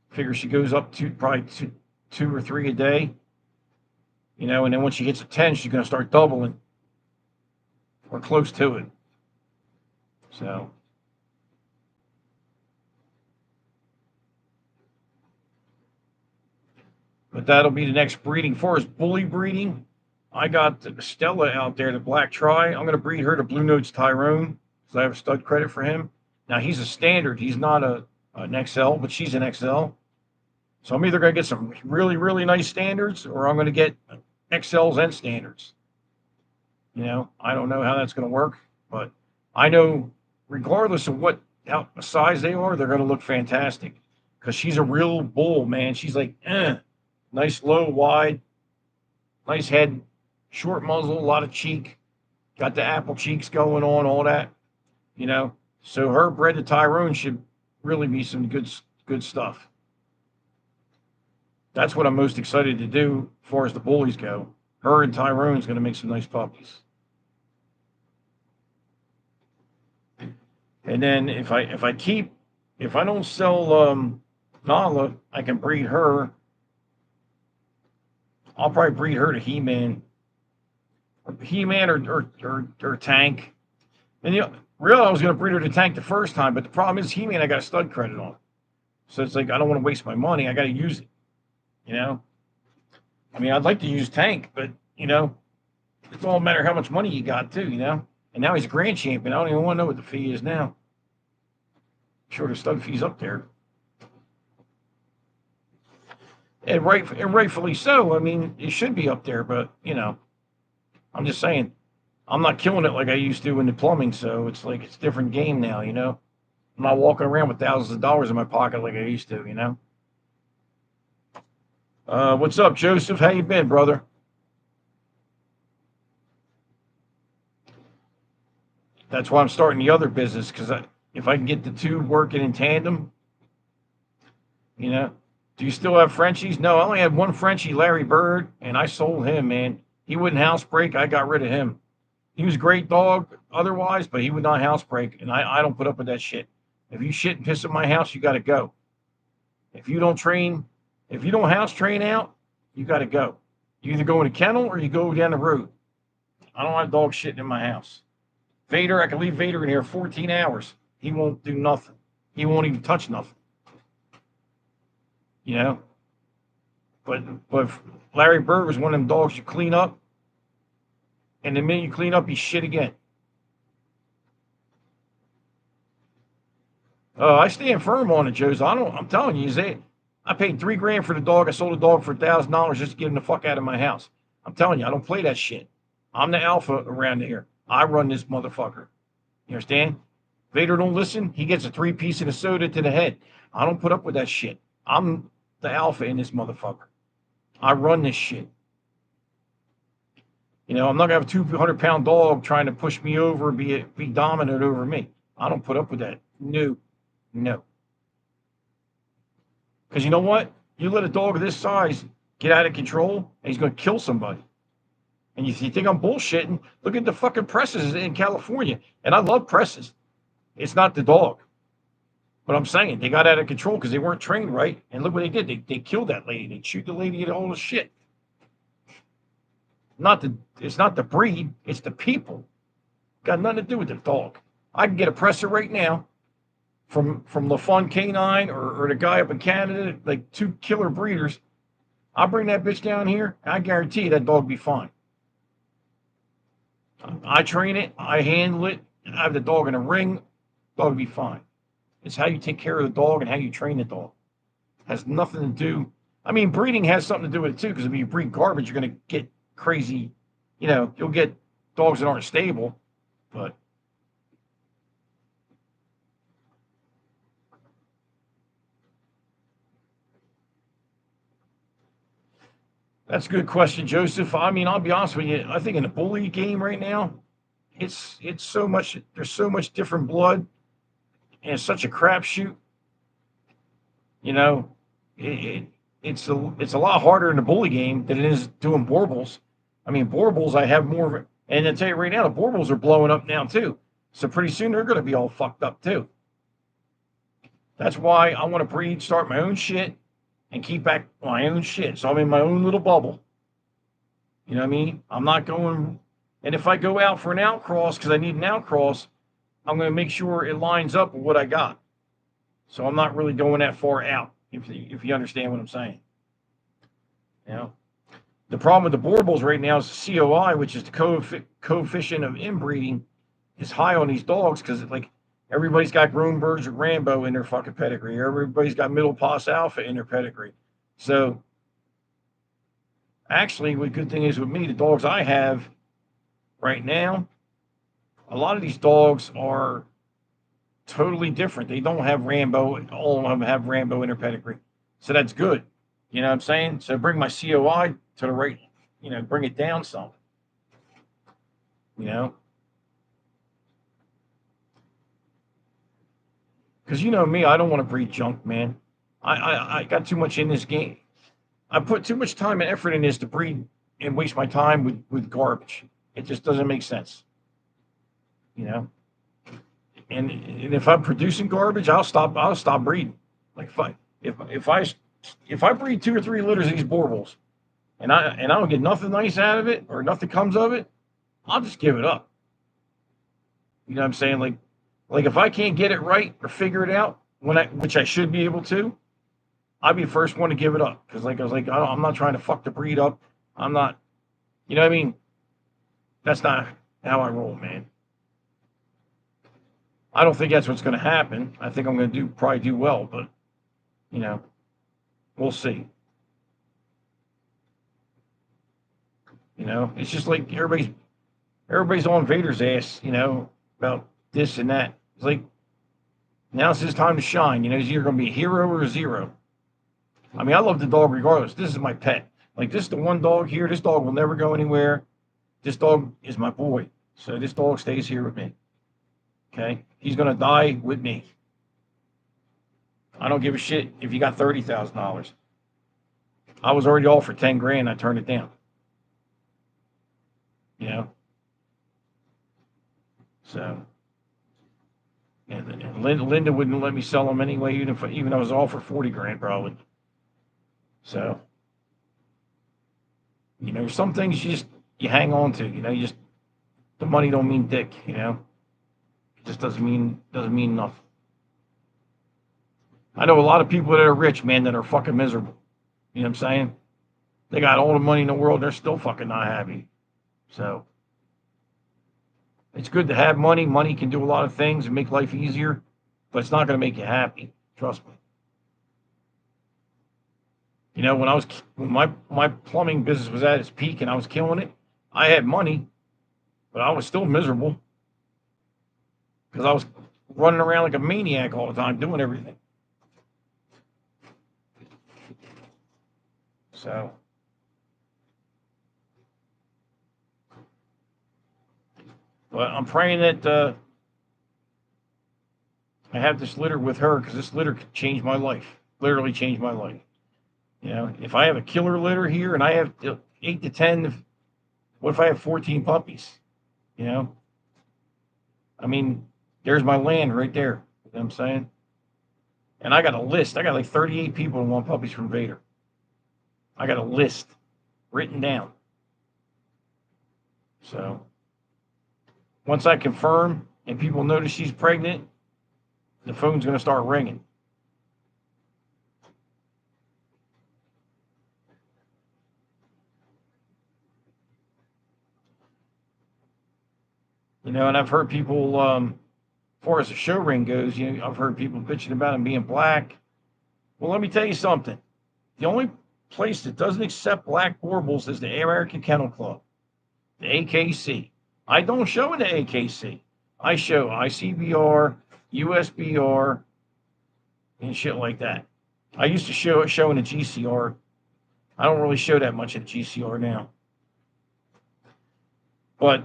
figure she goes up to probably two or three a day, you know, and then once she hits a 10, she's going to start doubling or close to it. So, but that'll be the next breeding. For as bully breeding, I got Stella out there, the black tri. I'm going to breed her to Blue Notes Tyrone because I have a stud credit for him. Now, he's a standard. He's not an XL, but she's an XL. So I'm either going to get some really, really nice standards or I'm going to get XLs and standards. You know, I don't know how that's going to work, but I know regardless of what size they are, they're going to look fantastic because she's a real bull, man. She's like, nice low, wide, nice head, short muzzle, a lot of cheek, got the apple cheeks going on, all that, you know. So her bred to Tyrone should really be some good stuff. That's what I'm most excited to do as far as the bullies go. Her and Tyrone's going to make some nice puppies. And then if I don't sell Nala, I can breed her. I'll probably breed her to He-Man, or Tank. And you know, really, I was going to breed her to Tank the first time, but the problem is He-Man, I got a stud credit on, so it's like I don't want to waste my money. I got to use it. You know, I mean, I'd like to use Tank, but you know, it's all a matter of how much money you got too. You know, and now he's a grand champion. I don't even want to know what the fee is now. I'm sure the stud fee's up there. And rightfully so. I mean, it should be up there, but you know, I'm just saying, I'm not killing it like I used to in the plumbing, so it's like it's a different game now, you know. I'm not walking around with thousands of dollars in my pocket like I used to, you know. What's up, Joseph? How you been, brother? That's why I'm starting the other business, because if I can get the two working in tandem, you know. Do you still have Frenchies? No, I only had one Frenchie, Larry Bird, and I sold him, man. He wouldn't housebreak. I got rid of him. He was a great dog otherwise, but he would not housebreak, and I don't put up with that shit. If you shit and piss at my house, you got to go. If you don't house train out, you got to go. You either go in a kennel or you go down the road. I don't have dogs shitting in my house. Vader, I can leave Vader in here 14 hours. He won't do nothing. He won't even touch nothing. You know? But Larry Bird was one of them dogs you clean up, and the minute you clean up, he shit again. I stand firm on it, Joe's. I'm telling you, I paid $3,000 for the dog. I sold the dog for $1,000 just to get him the fuck out of my house. I'm telling you, I don't play that shit. I'm the alpha around here. I run this motherfucker. You understand? Vader don't listen. He gets a 3-piece and a soda to the head. I don't put up with that shit. I'm the alpha in this motherfucker. I run this shit. You know, I'm not gonna have a 200-pound dog trying to push me over and be dominant over me. I don't put up with that. No. Because you know what? You let a dog of this size get out of control, and he's gonna kill somebody. And you think I'm bullshitting? Look at the fucking presses in California, and I love presses. It's not the dog. But I'm saying they got out of control because they weren't trained right. And look what they did. They killed that lady. They shoot the lady at all the shit. It's not the breed, it's the people. Got nothing to do with the dog. I can get a presser right now from LaFon Canine or the guy up in Canada, like 2 killer breeders. I'll bring that bitch down here, and I guarantee you that dog will be fine. I train it, I handle it, I have the dog in a ring, dog will be fine. It's how you take care of the dog and how you train the dog. It has nothing to do. I mean, breeding has something to do with it too, because if you breed garbage, you're going to get crazy. You'll get dogs that aren't stable, but that's a good question, Joseph. I mean, I'll be honest with you. I think in the bully game right now, it's so much. There's so much different blood, and it's such a crapshoot. You know, it's a lot harder in the bully game than it is doing Borbles. I mean, Borbles, I have more of it. And I tell you right now, the Borbles are blowing up now too. So pretty soon they're going to be all fucked up too. That's why I want to breed, start my own shit, and keep back my own shit. So I'm in my own little bubble. You know what I mean? I'm not going. And if I go out for an outcross because I need an outcross, I'm going to make sure it lines up with what I got. So I'm not really going that far out, if you understand what I'm saying. You know? The problem with the Borbles right now is the COI, which is the coefficient of inbreeding, is high on these dogs because like everybody's got Grunbergs or Rambo in their fucking pedigree. Everybody's got Middle Pass Alpha in their pedigree. So actually, what good thing is with me, the dogs I have right now, a lot of these dogs are totally different. They don't have Rambo. All of them have Rambo in their pedigree. So that's good. You know what I'm saying? So bring my COI to the right, bring it down some. You know? Because you know me, I don't want to breed junk, man. I got too much in this game. I put too much time and effort in this to breed and waste my time with garbage. It just doesn't make sense. You know? And if I'm producing garbage, I'll stop breeding. Like if I breed 2 or 3 litters of these Borbles and I don't get nothing nice out of it or nothing comes of it, I'll just give it up. You know what I'm saying? Like if I can't get it right or figure it out which I should be able to, I'll be the first one to give it up because I was like I'm not trying to fuck the breed up. I'm not. You know what I mean? That's not how I roll, man. I don't think that's what's going to happen. I think I'm going to probably do well, but we'll see. It's just like everybody's on Vader's ass, about this and that. It's like now it's his time to shine. He's either going to be a hero or a zero. I mean, I love the dog regardless. This is my pet. Like this is the one dog here. This dog will never go anywhere. This dog is my boy. So this dog stays here with me. Okay? He's going to die with me. I don't give a shit if you got $30,000. I was already offered 10 grand. I turned it down. So, and Linda wouldn't let me sell them anyway, even if I was offered 40 grand probably. So, some things you hang on to. The money don't mean dick. It just doesn't mean nothing. I know a lot of people that are rich, man, that are fucking miserable. You know what I'm saying? They got all the money in the world, they're still fucking not happy. So it's good to have money. Money can do a lot of things and make life easier, but it's not going to make you happy. Trust me. When my plumbing business was at its peak and I was killing it, I had money, but I was still miserable because I was running around like a maniac all the time doing everything. So, but I'm praying that I have this litter with her because this litter could change my life. Literally change my life. If I have a killer litter here and I have 8 to 10, what if I have 14 puppies? I mean, There's my land right there. You know what I'm saying? And I got a list. I got like 38 people who want puppies from Vader. I got a list written down. So once I confirm and people notice she's pregnant, the phone's going to start ringing. You know, and I've heard people, as far as the show ring goes, you know, I've heard people bitching about them being black. Well, let me tell you something. The only place that doesn't accept black Borbals is the American Kennel Club, the AKC. I don't show in the AKC. I show ICBR, USBR, and shit like that. I used to show in the GCR. I don't really show that much at GCR now. But,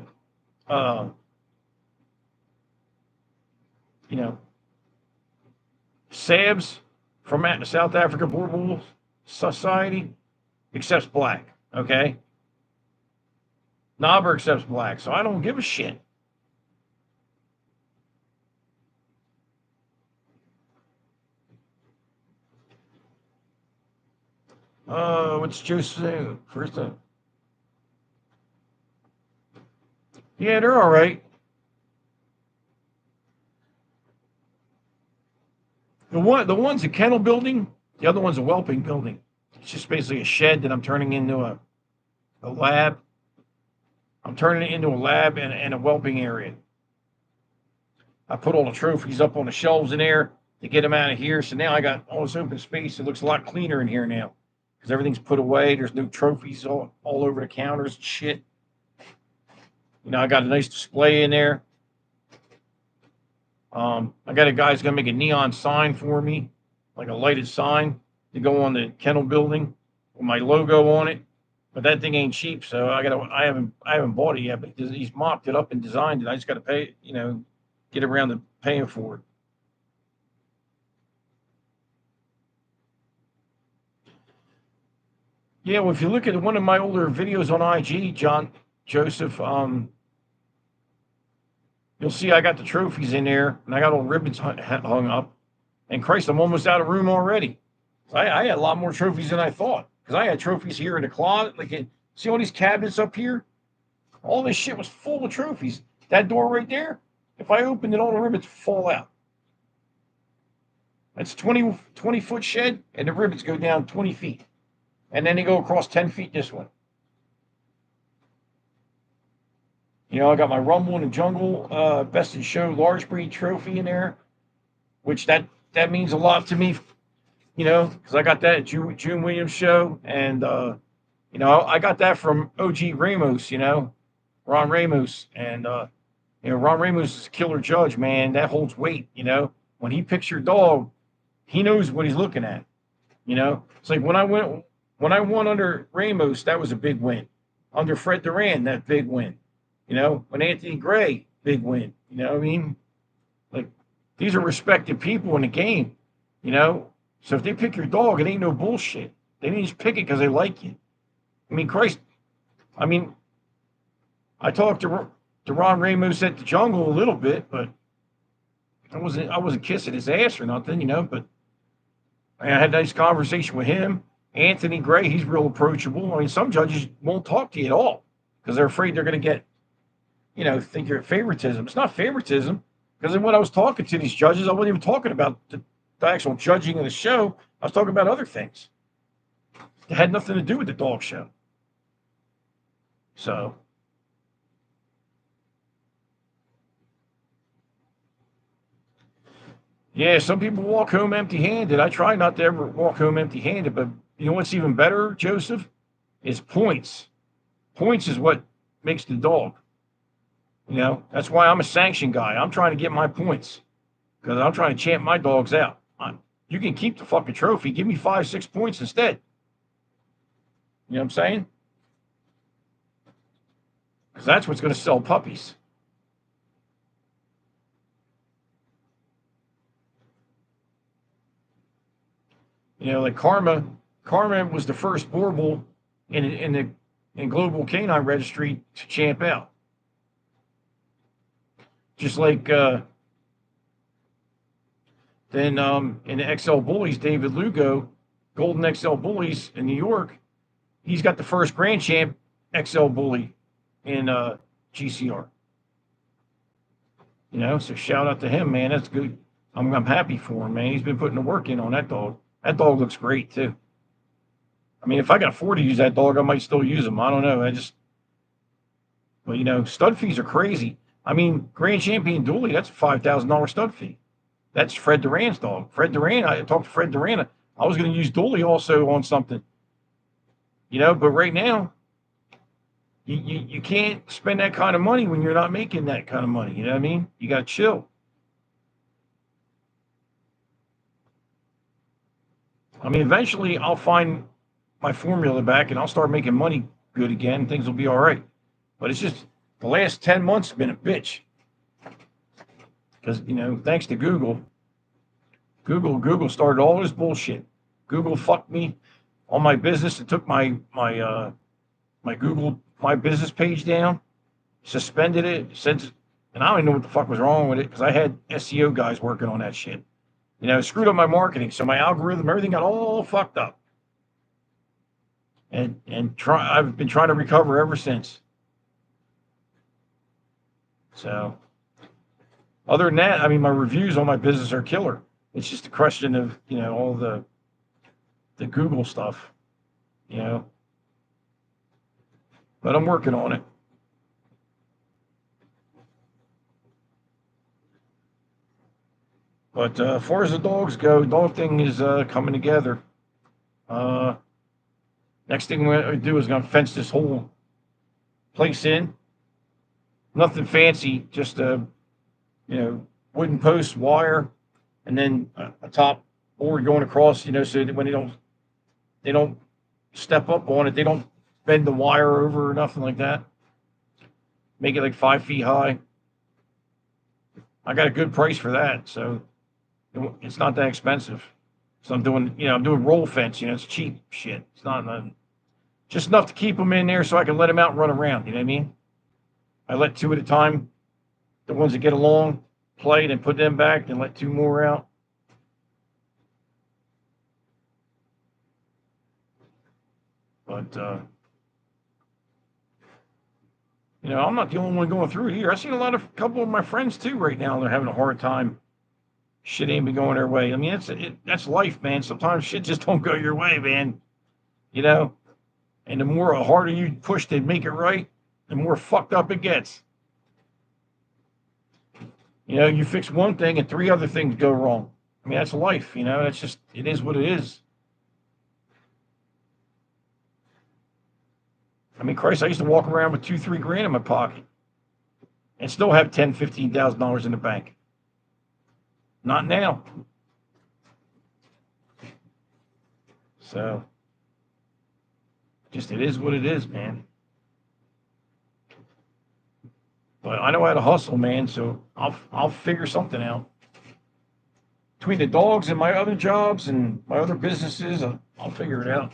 you know, SABS from South Africa Borbal Society accepts black, okay? NABBR accepts black, so I don't give a shit. What's Joe saying? First time. Yeah, they're all right. The one's a kennel building. The other one's a whelping building. It's just basically a shed that I'm turning into a lab. I'm turning it into a lab and a whelping area. I put all the trophies up on the shelves in there to get them out of here. So now I got all this open space. It looks a lot cleaner in here now because everything's put away. There's no trophies all over the counters and shit. You know, I got a nice display in there. I got a guy's gonna make a neon sign for me, like a lighted sign to go on the kennel building with my logo on it. But that thing ain't cheap, so I haven't bought it yet. But he's mocked it up and designed it. I just got to pay, you know, get around to paying for it. Yeah, well, if you look at one of my older videos on IG, John Joseph, you'll see I got the trophies in there, and I got all ribbons hung up. And Christ, I'm almost out of room already. So I had a lot more trophies than I thought, because I had trophies here in the closet. Like, see all these cabinets up here? All this shit was full of trophies. That door right there, if I opened it, all the ribbons fall out. That's 20-foot shed, and the ribbons go down 20 feet. And then they go across 10 feet this way. You know, I got my Rumble in the Jungle Best in Show large breed trophy in there, which that means a lot to me, you know, because I got that at June Williams show. And, you know, I got that from OG Ramos, you know, Ron Ramos. And, you know, Ron Ramos is a killer judge, man. That holds weight, you know. When he picks your dog, he knows what he's looking at, you know. It's like when I won under Ramos, that was a big win. Under Fred Duran, that big win. You know, when Anthony Gray, big win. You know what I mean? Like, these are respected people in the game, you know? So if they pick your dog, it ain't no bullshit. They didn't just pick it because they like you. I mean, Christ, I mean, I talked to Ron Ramos at the Jungle a little bit, but I wasn't kissing his ass or nothing, you know, but I had a nice conversation with him. Anthony Gray, he's real approachable. I mean, some judges won't talk to you at all because they're afraid they're going to get, you know, think you're favoritism. It's not favoritism, because when I was talking to these judges, I wasn't even talking about the actual judging of the show. I was talking about other things. It had nothing to do with the dog show. So, yeah, some people walk home empty-handed. I try not to ever walk home empty-handed, but you know what's even better, Joseph? Is points. Points is what makes the dog. You know, that's why I'm a sanction guy. I'm trying to get my points because I'm trying to champ my dogs out. You can keep the fucking trophy. Give me 5-6 points instead. You know what I'm saying? Because that's what's going to sell puppies. You know, like Karma was the first Borbal in Global Canine Registry to champ out. Just like Then in the XL Bullies, David Lugo, Golden XL Bullies in New York, he's got the first Grand Champ XL Bully in GCR. You know, so shout out to him, man. That's good. I'm happy for him, man. He's been putting the work in on that dog. That dog looks great too. I mean, if I can afford to use that dog, I might still use him. I don't know. But you know, stud fees are crazy. I mean, Grand Champion Dooley, that's a $5,000 stud fee. That's Fred Duran's dog. Fred Duran, I talked to Fred Duran. I was going to use Dooley also on something, you know, but right now, you can't spend that kind of money when you're not making that kind of money. You know what I mean? You got to chill. I mean, eventually I'll find my formula back and I'll start making money good again. Things will be all right. But it's just the last 10 months have been a bitch. Because, you know, thanks to Google started all this bullshit. Google fucked me on my business and took my Google My Business page down, suspended it, and I don't even know what the fuck was wrong with it because I had SEO guys working on that shit. You know, it screwed up my marketing, so my algorithm, everything got all fucked up. I've been trying to recover ever since. So, other than that, I mean, my reviews on my business are killer. It's just a question of, you know, all the Google stuff, you know. But I'm working on it. But as far as the dogs go, dog thing is coming together. Next thing we're going to do is going to fence this whole place in. Nothing fancy, just you know, wooden posts, wire, and then a top board going across, you know, so that when they don't step up on it, they don't bend the wire over or nothing like that. Make it like 5 feet high. I got a good price for that, so it's not that expensive. So I'm doing roll fence. You know, it's cheap shit. It's not just enough to keep them in there so I can let them out and run around. You know what I mean? I let 2 at a time. The ones that get along, play, then put them back, then let 2 more out. But you know, I'm not the only one going through it here. I've seen a couple of my friends too right now. They're having a hard time. Shit ain't been going their way. I mean, that's life, man. Sometimes shit just don't go your way, man. You know, and the harder you push to make it right, the more fucked up it gets. You know, you fix one thing and 3 other things go wrong. I mean, that's life. You know, it is what it is. I mean, Christ, I used to walk around with 2-3 grand in my pocket and still have $10,000-$15,000 in the bank. Not now. So, just it is what it is, man. But I know how to hustle, man. So I'll figure something out. Between the dogs and my other jobs and my other businesses, I'll figure it out.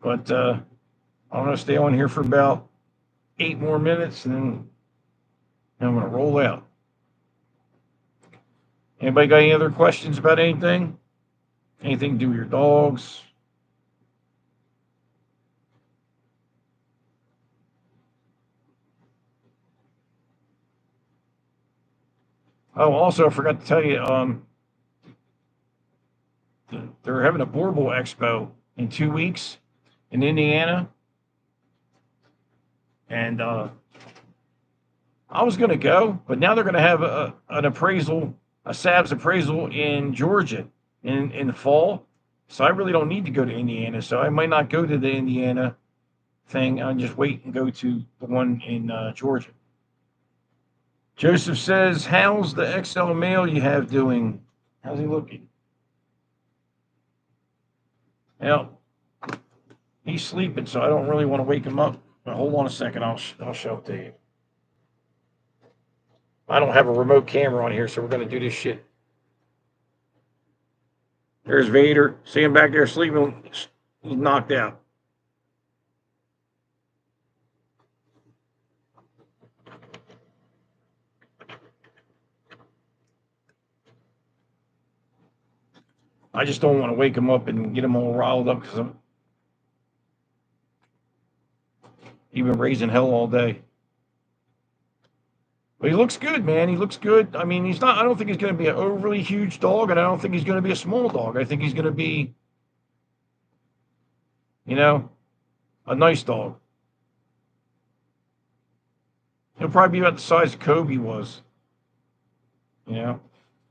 But I'm going to stay on here for about 8 more minutes, and then I'm going to roll out. Anybody got any other questions about anything? Anything to do with your dogs? Oh, also, I forgot to tell you, they're having a Borbal Expo in 2 weeks in Indiana. And I was going to go, but now they're going to have an appraisal, a SABS appraisal in Georgia in the fall. So I really don't need to go to Indiana. So I might not go to the Indiana thing. I'll just wait and go to the one in Georgia. Joseph says, how's the XL male you have doing? How's he looking? Well, he's sleeping, so I don't really want to wake him up. But hold on a second. I'll show it to you. I don't have a remote camera on here, so we're going to do this shit. There's Vader. See him back there sleeping. He's knocked out. I just don't want to wake him up and get him all riled up because I'm even raising hell all day. But he looks good, man. He looks good. I mean, he's not. I don't think he's going to be an overly huge dog, and I don't think he's going to be a small dog. I think he's going to be, you know, a nice dog. He'll probably be about the size Kobe was. You know,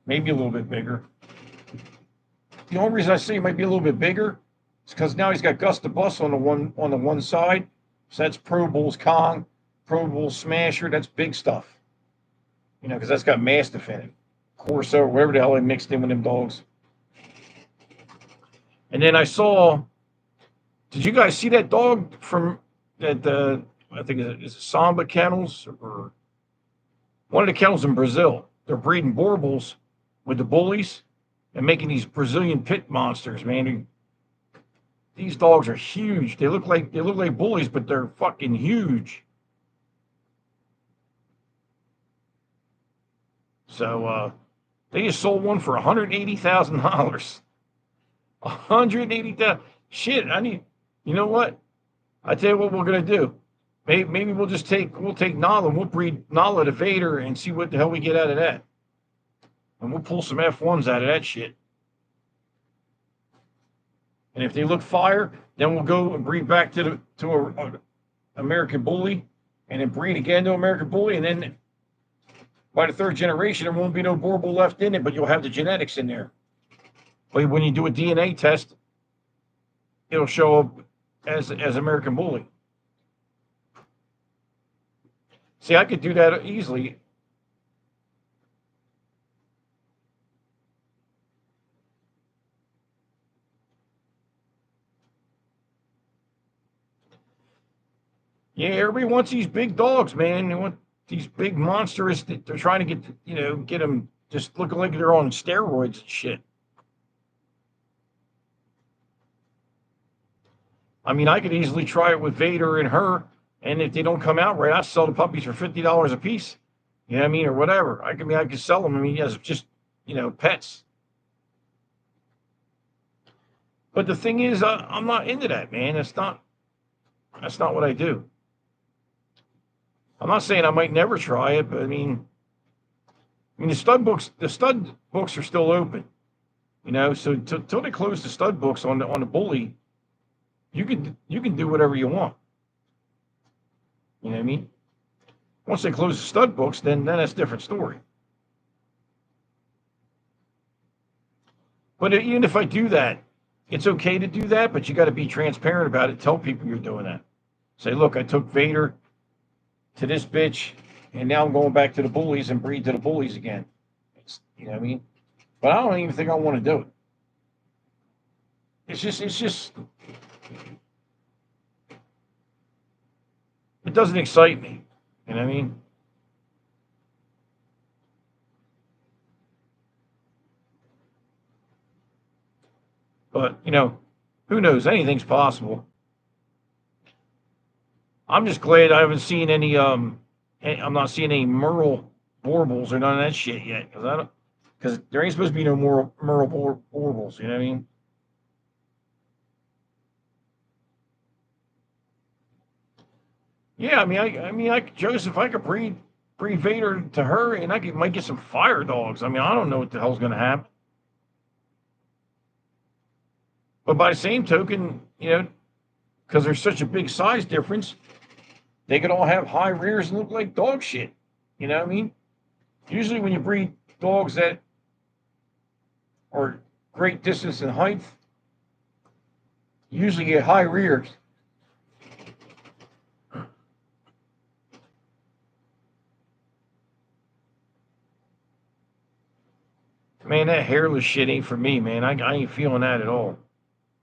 maybe a little bit bigger. The only reason I say he might be a little bit bigger is because now he's got Gus the Bus on the one side. So that's Pro Bulls Kong, Pro Bulls Smasher. That's big stuff. You know, because that's got Mastiff in it, Corso, whatever the hell they mixed in with them dogs. And then I saw. Did you guys see that dog from that? I think it's Samba Kennels or one of the kennels in Brazil. They're breeding Boer Bulls with the bullies and making these Brazilian pit monsters, man. These dogs are huge. They look like bullies, but they're fucking huge. So they just sold one for $180,000. $180,000. Shit, you know what? I tell you what we're gonna do. Maybe we'll take Nala and we'll breed Nala to Vader and see what the hell we get out of that. And we'll pull some F1s out of that shit. And if they look fire, then we'll go and breed back to a American Bully, and then breed again to American Bully, and then by the third generation, there won't be no Boer Bull left in it, but you'll have the genetics in there. But when you do a DNA test, it'll show up as American Bully. See, I could do that easily. Yeah, everybody wants these big dogs, man. They want these big monsters that they're trying to get them just looking like they're on steroids and shit. I mean, I could easily try it with Vader and her, and if they don't come out right, I'll sell the puppies for $50 a piece. You know what I mean, or whatever. I could sell them. I mean, as just pets. But the thing is, I'm not into that, man. That's not what I do. I'm not saying I might never try it, but I mean the stud books are still open, So till they close the stud books on the bully, you can do whatever you want. You know what I mean? Once they close the stud books, then that's a different story. But even if I do that, it's okay to do that, but you got to be transparent about it. Tell people you're doing that. Say, look, I took Vader to this bitch, and now I'm going back to the bullies and breed to the bullies again. You know what I mean? But I don't even think I want to do it. It's just, it doesn't excite me. You know what I mean? But, who knows? Anything's possible. I'm just glad I haven't seen any, I'm not seeing any Merle Borbals or none of that shit yet. Because there ain't supposed to be no more Merle Borbals, you know what I mean? Yeah, I mean, Joseph, I could breed Vader to her, and might get some fire dogs. I mean, I don't know what the hell's going to happen. But by the same token, because there's such a big size difference, they could all have high rears and look like dog shit. You know what I mean? Usually when you breed dogs that are great distance in height, you usually get high rears. Man, that hairless shit ain't for me, man. I ain't feeling that at all.